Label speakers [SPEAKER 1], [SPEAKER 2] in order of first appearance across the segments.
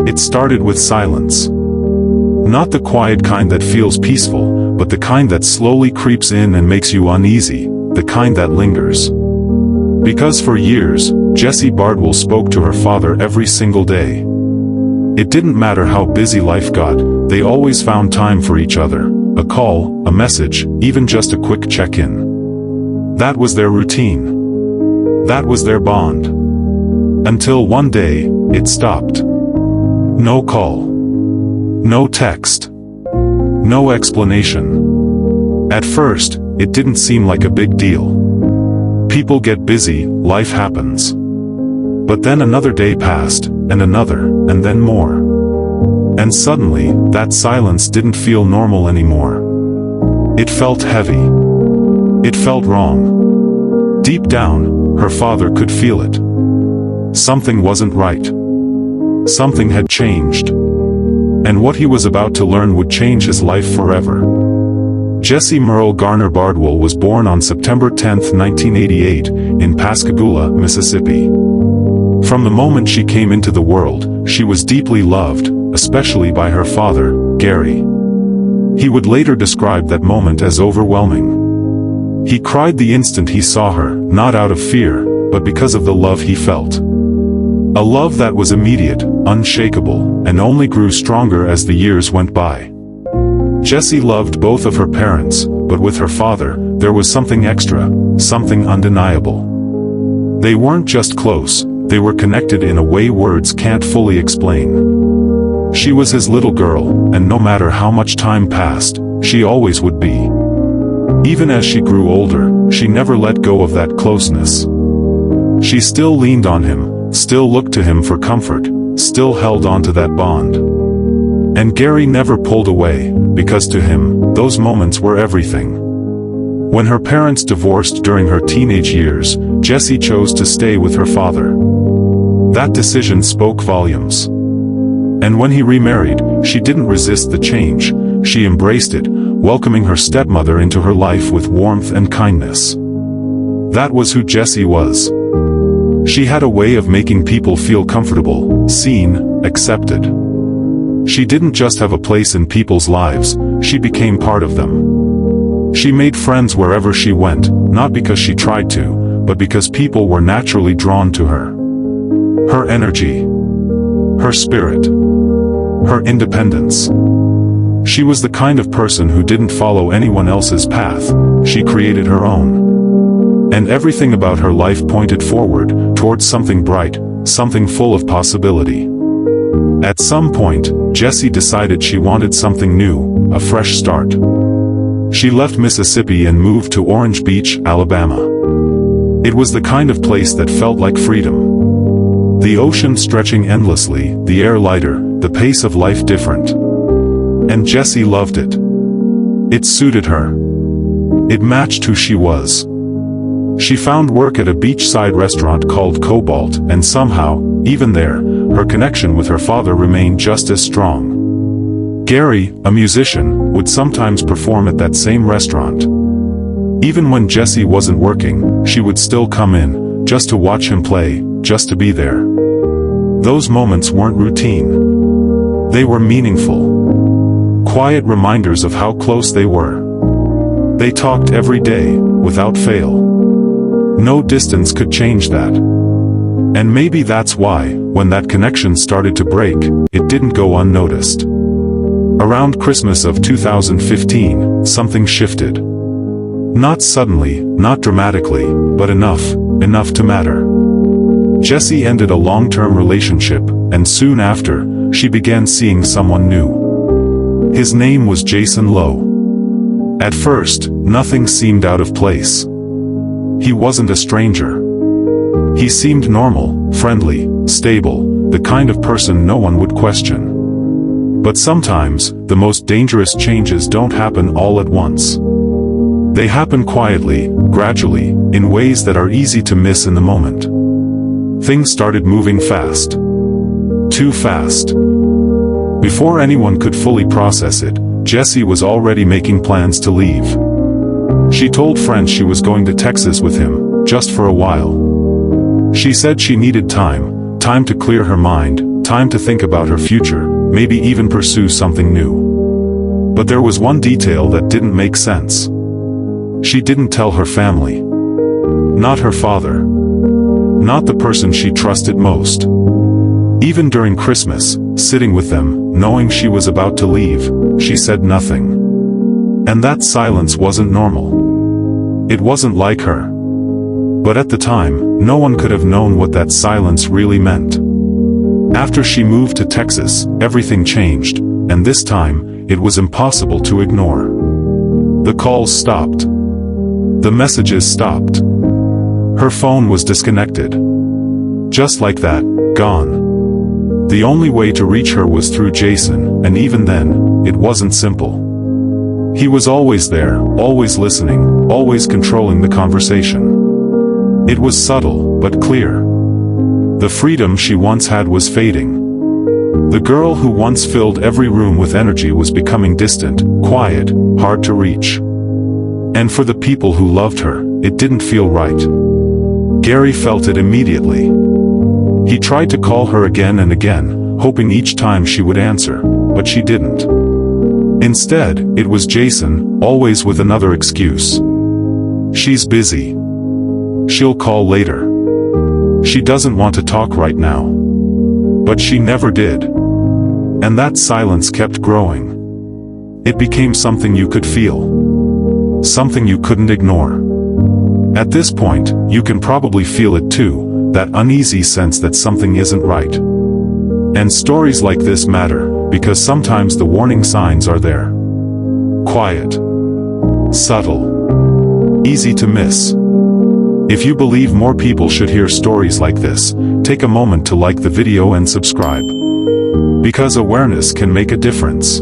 [SPEAKER 1] It started with silence. Not the quiet kind that feels peaceful, but the kind that slowly creeps in and makes you uneasy, the kind that lingers. Because for years, Jesse Bardwell spoke to her father every single day. It didn't matter how busy life got, they always found time for each other. A call, a message, even just a quick check-in. That was their routine. That was their bond. Until one day, it stopped. No call. No text. No explanation. At first, it didn't seem like a big deal. People get busy, life happens. But then another day passed, and another, and then more. And suddenly, that silence didn't feel normal anymore. It felt heavy. It felt wrong. Deep down, her father could feel it. Something wasn't right. Something had changed. And what he was about to learn would change his life forever. Jessie Merle Garner Bardwell was born on September 10, 1988, in Pascagoula, Mississippi. From the moment she came into the world, she was deeply loved, especially by her father, Gary. He would later describe that moment as overwhelming. He cried the instant he saw her, not out of fear, but because of the love he felt. A love that was immediate, unshakable, and only grew stronger as the years went by. Jessie loved both of her parents, but with her father, there was something extra, something undeniable. They weren't just close, they were connected in a way words can't fully explain. She was his little girl, and no matter how much time passed, she always would be. Even as she grew older, she never let go of that closeness. She still leaned on him, still looked to him for comfort, still held on to that bond. And Gary never pulled away, because to him, those moments were everything. When her parents divorced during her teenage years, Jessie chose to stay with her father. That decision spoke volumes. And when he remarried, she didn't resist the change, she embraced it, welcoming her stepmother into her life with warmth and kindness. That was who Jessie was. She had a way of making people feel comfortable, seen, accepted. She didn't just have a place in people's lives, she became part of them. She made friends wherever she went, not because she tried to, but because people were naturally drawn to her. Her energy. Her spirit. Her independence. She was the kind of person who didn't follow anyone else's path, she created her own. And everything about her life pointed forward, towards something bright, something full of possibility. At some point, Jessie decided she wanted something new, a fresh start. She left Mississippi and moved to Orange Beach, Alabama. It was the kind of place that felt like freedom. The ocean stretching endlessly, the air lighter, the pace of life different. And Jessie loved it. It suited her. It matched who she was. She found work at a beachside restaurant called Cobalt, and somehow, even there, her connection with her father remained just as strong. Gary, a musician, would sometimes perform at that same restaurant. Even when Jessie wasn't working, she would still come in, just to watch him play, just to be there. Those moments weren't routine. They were meaningful. Quiet reminders of how close they were. They talked every day, without fail. No distance could change that. And maybe that's why, when that connection started to break, it didn't go unnoticed. Around Christmas of 2015, something shifted. Not suddenly, not dramatically, but enough to matter. Jessie ended a long-term relationship, and soon after, she began seeing someone new. His name was Jason Lowe. At first, nothing seemed out of place. He wasn't a stranger. He seemed normal, friendly, stable, the kind of person no one would question. But sometimes, the most dangerous changes don't happen all at once. They happen quietly, gradually, in ways that are easy to miss in the moment. Things started moving fast. Too fast. Before anyone could fully process it, Jessie was already making plans to leave. She told friends she was going to Texas with him, just for a while. She said she needed time to clear her mind, time to think about her future, maybe even pursue something new. But there was one detail that didn't make sense. She didn't tell her family. Not her father. Not the person she trusted most. Even during Christmas, sitting with them, knowing she was about to leave, she said nothing. And that silence wasn't normal. It wasn't like her. But at the time, no one could have known what that silence really meant. After she moved to Texas, everything changed, and this time, it was impossible to ignore. The calls stopped. The messages stopped. Her phone was disconnected. Just like that, gone. The only way to reach her was through Jason, and even then, it wasn't simple. He was always there, always listening, always controlling the conversation. It was subtle, but clear. The freedom she once had was fading. The girl who once filled every room with energy was becoming distant, quiet, hard to reach. And for the people who loved her, it didn't feel right. Gary felt it immediately. He tried to call her again and again, hoping each time she would answer, but she didn't. Instead, it was Jason, always with another excuse. She's busy. She'll call later. She doesn't want to talk right now. But she never did. And that silence kept growing. It became something you could feel. Something you couldn't ignore. At this point, you can probably feel it too, that uneasy sense that something isn't right. And stories like this matter, because sometimes the warning signs are there. Quiet. Subtle. Easy to miss. If you believe more people should hear stories like this, take a moment to like the video and subscribe. Because awareness can make a difference.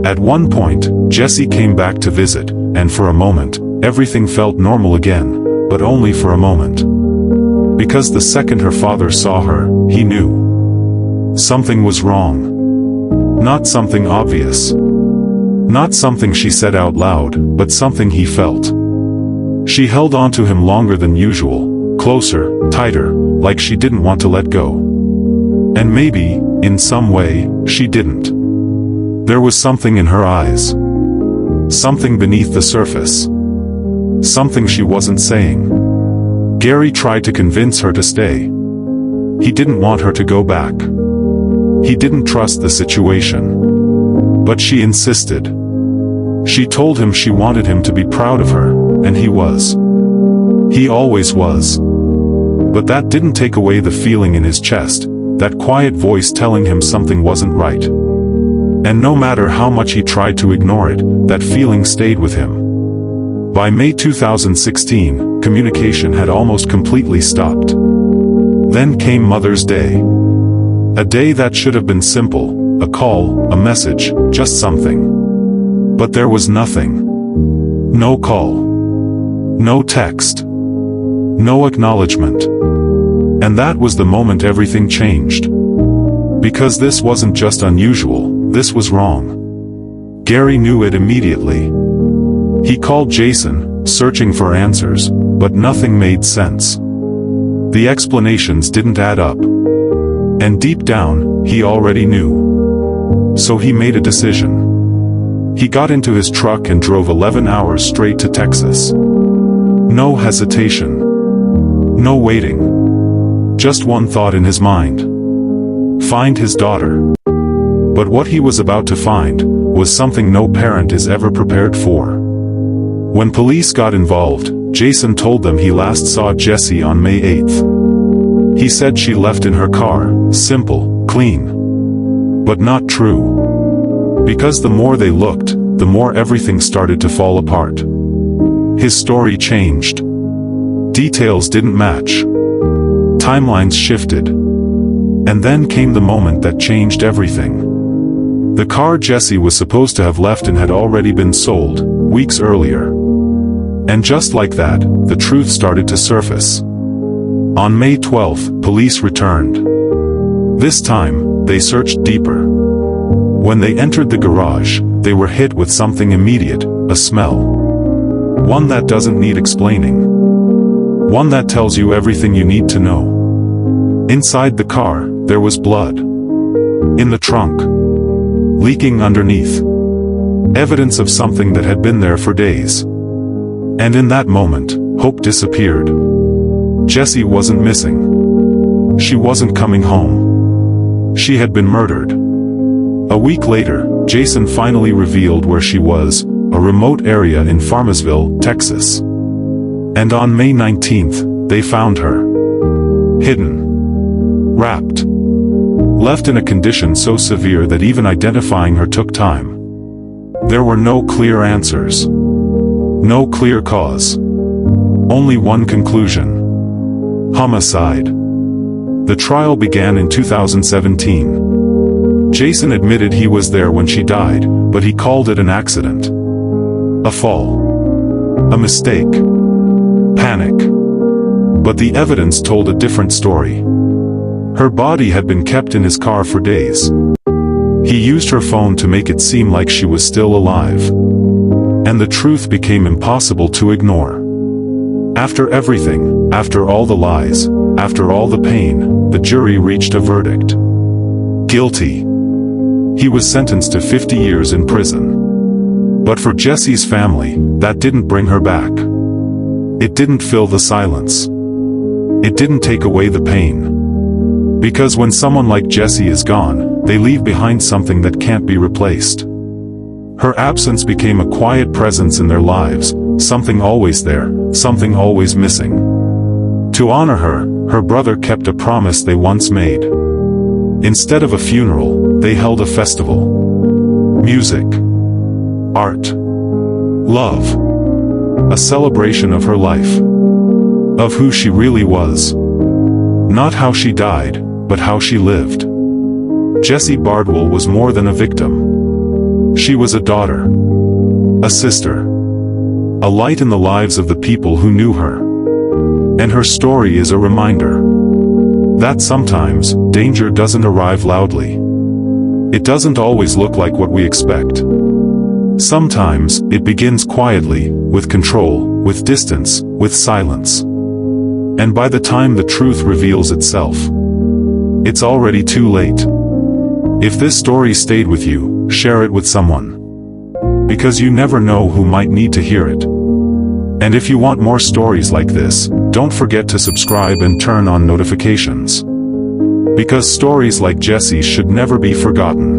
[SPEAKER 1] At one point, Jesse came back to visit, and for a moment, everything felt normal again, but only for a moment. Because the second her father saw her, he knew. Something was wrong. Not something obvious. Not something she said out loud, but something he felt. She held on to him longer than usual, closer, tighter, like she didn't want to let go. And maybe, in some way, she didn't. There was something in her eyes. Something beneath the surface. Something she wasn't saying. Gary tried to convince her to stay. He didn't want her to go back. He didn't trust the situation. But she insisted. She told him she wanted him to be proud of her, and he was. He always was. But that didn't take away the feeling in his chest, that quiet voice telling him something wasn't right. And no matter how much he tried to ignore it, that feeling stayed with him. By May 2016, communication had almost completely stopped. Then came Mother's Day. A day that should have been simple, a call, a message, just something. But there was nothing. No call. No text. No acknowledgement. And that was the moment everything changed. Because this wasn't just unusual, this was wrong. Gary knew it immediately. He called Jason, searching for answers, but nothing made sense. The explanations didn't add up. And deep down, he already knew. So he made a decision. He got into his truck and drove 11 hours straight to Texas. No hesitation. No waiting. Just one thought in his mind. Find his daughter. But what he was about to find was something no parent is ever prepared for. When police got involved, Jason told them he last saw Jesse on May 8th. He said she left in her car, simple, clean. But not true. Because the more they looked, the more everything started to fall apart. His story changed. Details didn't match. Timelines shifted. And then came the moment that changed everything. The car Jesse was supposed to have left in had already been sold, weeks earlier. And just like that, the truth started to surface. On May 12th, police returned. This time, they searched deeper. When they entered the garage, they were hit with something immediate, a smell. One that doesn't need explaining. One that tells you everything you need to know. Inside the car, there was blood. In the trunk. Leaking underneath. Evidence of something that had been there for days. And in that moment, hope disappeared. Jesse wasn't missing. She wasn't coming home. She had been murdered. A week later, Jason finally revealed where she was, a remote area in Farmersville, Texas. And on May 19th, they found her. Hidden. Wrapped. Left in a condition so severe that even identifying her took time. There were no clear answers. No clear cause. Only one conclusion. Homicide. The trial began in 2017. Jason admitted he was there when she died, but he called it an accident. A fall. A mistake. Panic. But the evidence told a different story. Her body had been kept in his car for days. He used her phone to make it seem like she was still alive. And the truth became impossible to ignore. After everything, after all the lies, after all the pain, the jury reached a verdict. Guilty. He was sentenced to 50 years in prison. But for Jesse's family, that didn't bring her back. It didn't fill the silence. It didn't take away the pain. Because when someone like Jesse is gone, they leave behind something that can't be replaced. Her absence became a quiet presence in their lives, something always there, something always missing. To honor her, her brother kept a promise they once made. Instead of a funeral, they held a festival. Music. Art. Love. A celebration of her life. Of who she really was. Not how she died, but how she lived. Jesse Bardwell was more than a victim. She was a daughter. A sister. A light in the lives of the people who knew her. And her story is a reminder that sometimes, danger doesn't arrive loudly. It doesn't always look like what we expect. Sometimes, it begins quietly, with control, with distance, with silence. And by the time the truth reveals itself, it's already too late. If this story stayed with you, share it with someone. Because you never know who might need to hear it. And if you want more stories like this, don't forget to subscribe and turn on notifications. Because stories like Jesse's should never be forgotten.